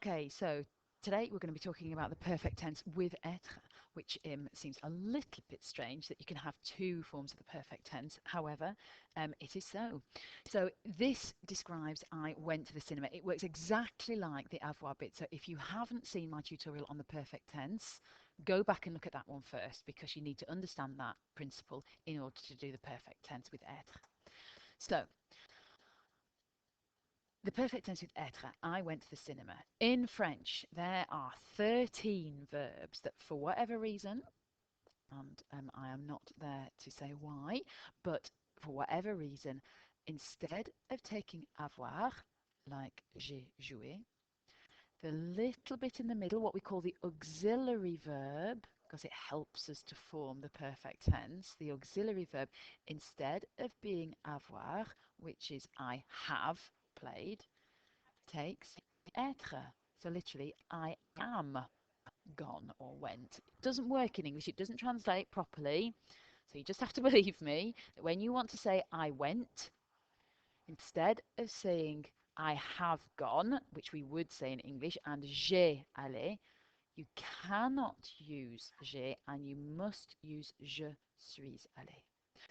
Okay, so today we're going to be talking about the perfect tense with être, which seems a little bit strange that you can have two forms of the perfect tense. However, it is so. So this describes I went to the cinema. It works exactly like the avoir bit. So if you haven't seen my tutorial on the perfect tense, go back and look at that one first because you need to understand that principle in order to do the perfect tense with être. So the perfect tense with être, I went to the cinema. In French, there are 13 verbs that, for whatever reason, and I am not there to say why, but for whatever reason, instead of taking avoir, like j'ai joué, the little bit in the middle, what we call the auxiliary verb, because it helps us to form the perfect tense, the auxiliary verb, instead of being avoir, which is I have played, takes être. So literally, I am gone or went. It doesn't work in English. It doesn't translate properly. So you just have to believe me that when you want to say I went, instead of saying I have gone, which we would say in English, and j'ai allé, you cannot use j'ai and you must use je suis allé.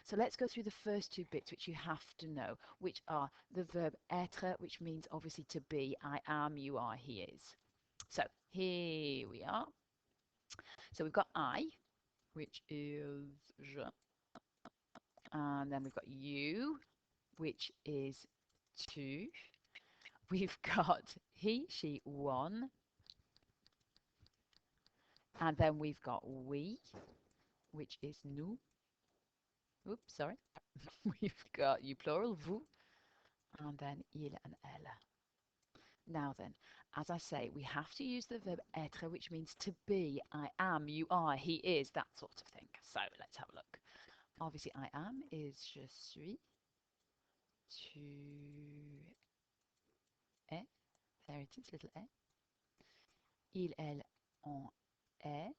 So let's go through the first two bits which you have to know, which are the verb être, which means obviously to be. I am, you are, he is. So here we are. So we've got I, which is je, and then we've got you, which is tu. We've got he, she, one, and then we've got we, which is nous. Oops, sorry. We've got you plural, vous, and then il and elle. Now then, as I say, we have to use the verb être, which means to be. I am, you are, he is, that sort of thing. So let's have a look. Obviously, I am is je suis, tu es. There it is, little e. Il, elle, on est.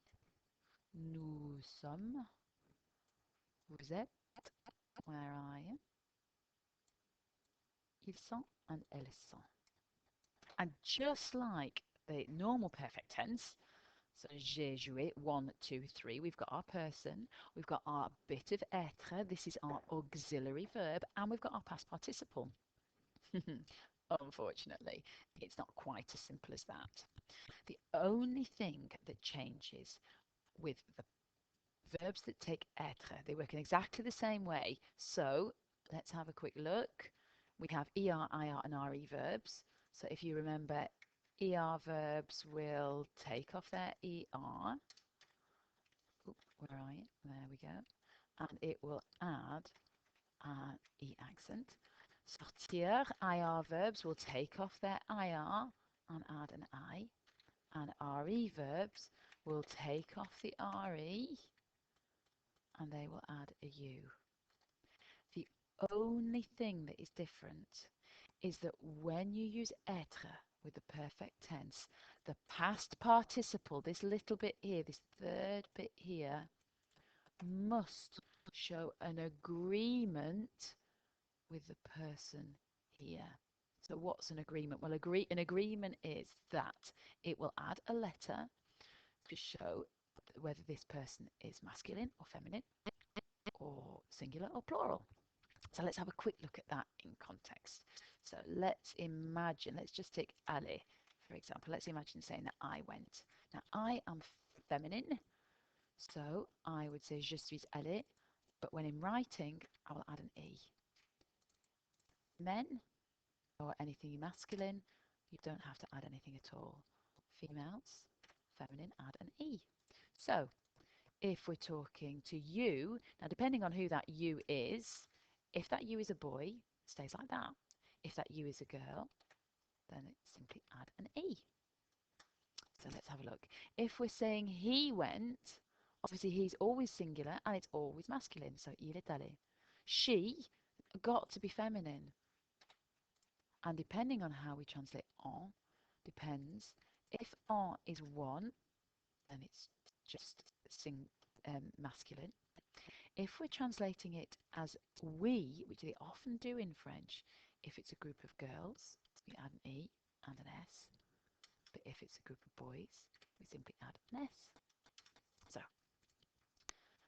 Nous sommes. Vous êtes. Where are you? Ils sont and elles sont. And just like the normal perfect tense, so j'ai joué, 1, 2, 3, we've got our person, we've got our bit of être, this is our auxiliary verb, and we've got our past participle. Unfortunately, it's not quite as simple as that. The only thing that changes with the verbs that take être, they work in exactly the same way. So let's have a quick look. We have er, ir, and re verbs. So if you remember, er verbs will take off their er. Oop, where are you? There we go. And it will add an e accent. Sortir, ir verbs will take off their ir and add an I. And re verbs will take off the re and they will add a u. The only thing that is different is that when you use être with the perfect tense, the past participle, this little bit here, this third bit here, must show an agreement with the person here. So what's an agreement? Well, an agreement is that it will add a letter to show whether this person is masculine or feminine or singular or plural. So let's have a quick look at that in context. So let's imagine, let's just take aller, for example. Let's imagine saying that I went. Now I am feminine, so I would say je suis allé, but when in writing, I will add an e. Men, or anything masculine, you don't have to add anything at all. Females, feminine, add an e. So if we're talking to you, now depending on who that you is, if that you is a boy, it stays like that. If that you is a girl, then it simply add an e. So let's have a look. If we're saying he went, obviously he's always singular and it's always masculine, so il est allé. She got to be feminine. And depending on how we translate en, depends. If en is one, then it's just masculine. If we're translating it as we, which they often do in French, if it's a group of girls, we add an E and an S. But if it's a group of boys, we simply add an S. So,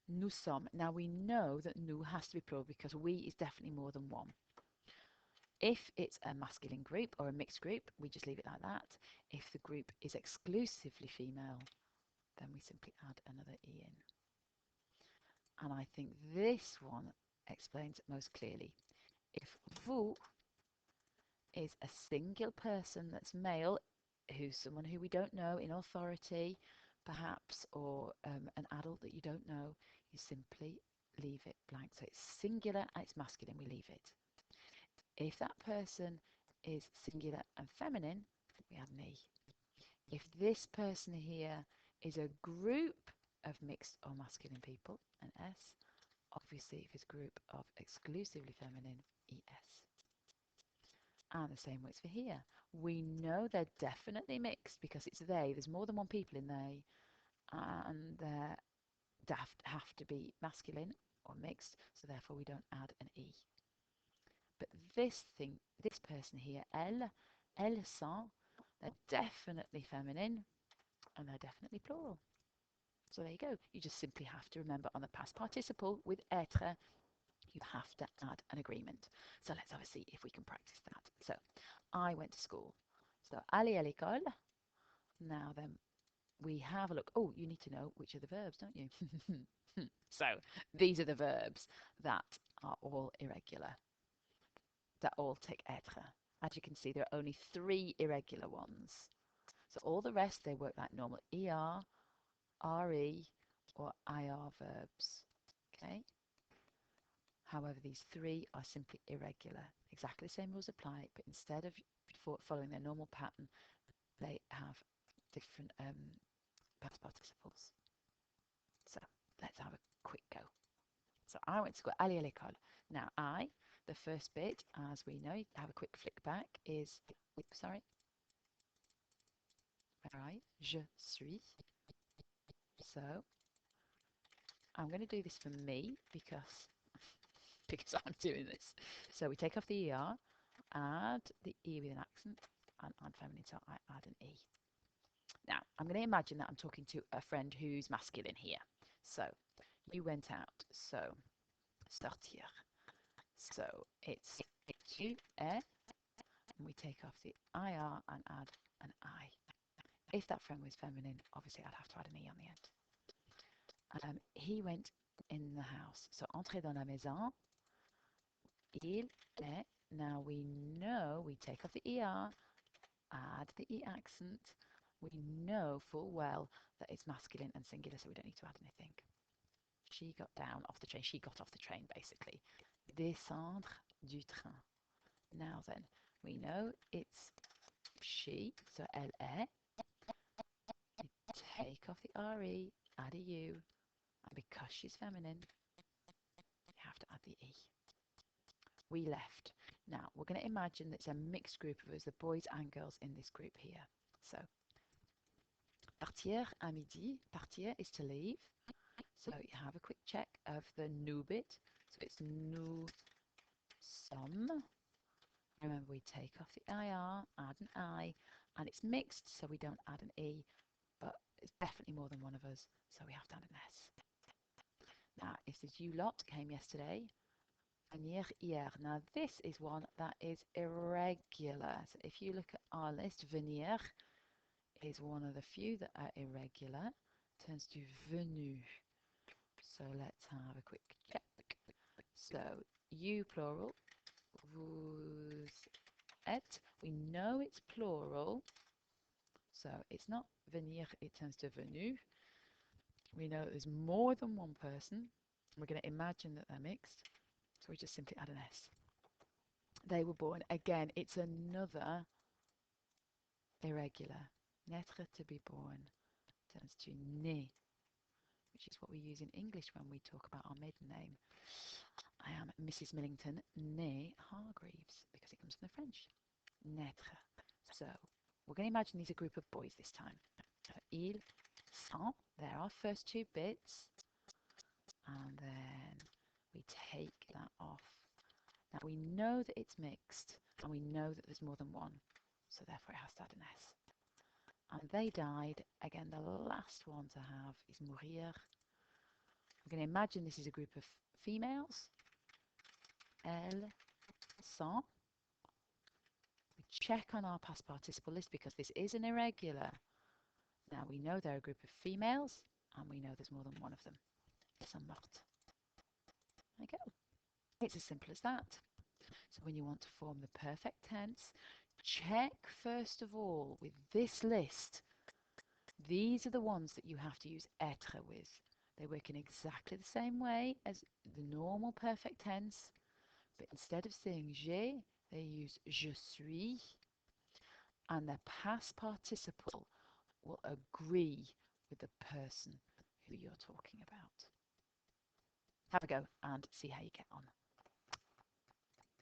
nous sommes. Now we know that nous has to be plural because we is definitely more than one. If it's a masculine group or a mixed group, we just leave it like that. If the group is exclusively female, then we simply add another E in. And I think this one explains it most clearly. If vous is a single person that's male, who's someone who we don't know in authority, perhaps, or an adult that you don't know, you simply leave it blank. So it's singular and it's masculine, we leave it. If that person is singular and feminine, we add an E. If this person here is a group of mixed or masculine people, an S. Obviously, if it's a group of exclusively feminine, ES. And the same works for here. We know they're definitely mixed because it's they. There's more than one people in they. And they have to be masculine or mixed, so therefore we don't add an E. But this person here, elles sont, they're definitely feminine and they're definitely plural. So there you go. You just simply have to remember on the past participle with etre, you have to add an agreement. So let's have a see if we can practice that. So I went to school. So aller à l'école. Now then, we have a look. Oh, you need to know which are the verbs, don't you? So these are the verbs that are all irregular, that all take etre. As you can see, there are only 3 irregular ones. So all the rest, they work like normal er, re, or ir verbs. Okay. However, these 3 are simply irregular. Exactly the same rules apply, but instead of following their normal pattern, they have different past participles. So let's have a quick go. So I went to school, aller à l'école. Now the first bit, as we know, have a quick flick back, is, sorry, where are you? Je suis. So I'm going to do this for me because I'm doing this. So we take off the ER, add the E with an accent, and add feminine, so I add an E. Now, I'm going to imagine that I'm talking to a friend who's masculine here. So you went out, so sortir. So it's tu es, and we take off the IR and add an I. If that friend was feminine, obviously I'd have to add an E on the end. He went in the house. So entrer dans la maison. Il est. Now we know we take off the ER, add the E accent. We know full well that it's masculine and singular, so we don't need to add anything. She got down off the train. She got off the train, basically. Descendre du train. Now then, we know it's she, so elle est. You take off the RE, add a U, and because she's feminine, you have to add the E. We left. Now, we're going to imagine that it's a mixed group of us, the boys and girls in this group here. So, partir à midi. Partir is to leave. So you have a quick check of the nous bit. So it's nous sommes. Remember, we take off the IR, add an I, and it's mixed, so we don't add an E, but it's definitely more than one of us, so we have to add an S. Now, if the you lot came yesterday, venir hier. Now, this is one that is irregular. So if you look at our list, venir is one of the few that are irregular. Turns to venu. So let's have a quick check. So you plural, vous êtes. We know it's plural. So it's not venir, it turns to venu. We know there's more than one person. We're going to imagine that they're mixed. So we just simply add an S. They were born. Again, it's another irregular. Naître, to be born, turns to né, which is what we use in English when we talk about our maiden name. I am Mrs. Millington, née Hargreaves, because it comes from the French. Naître. So we're going to imagine these are a group of boys this time. Ils sont, there are first 2 bits, and then we take that off. Now we know that it's mixed, and we know that there's more than one, so therefore it has to add an S. and they died. Again, the last one to have is mourir. We're going to imagine this is a group of females. Elles sont. We check on our past participle list because this is an irregular. Now we know they're a group of females and we know there's more than one of them. Elles sont mortes. There you go. It's as simple as that. So when you want to form the perfect tense, check first of all with this list. These are the ones that you have to use etre with. They work in exactly the same way as the normal perfect tense, but instead of saying j'ai, they use je suis, and their past participle will agree with the person who you're talking about. Have a go and see how you get on.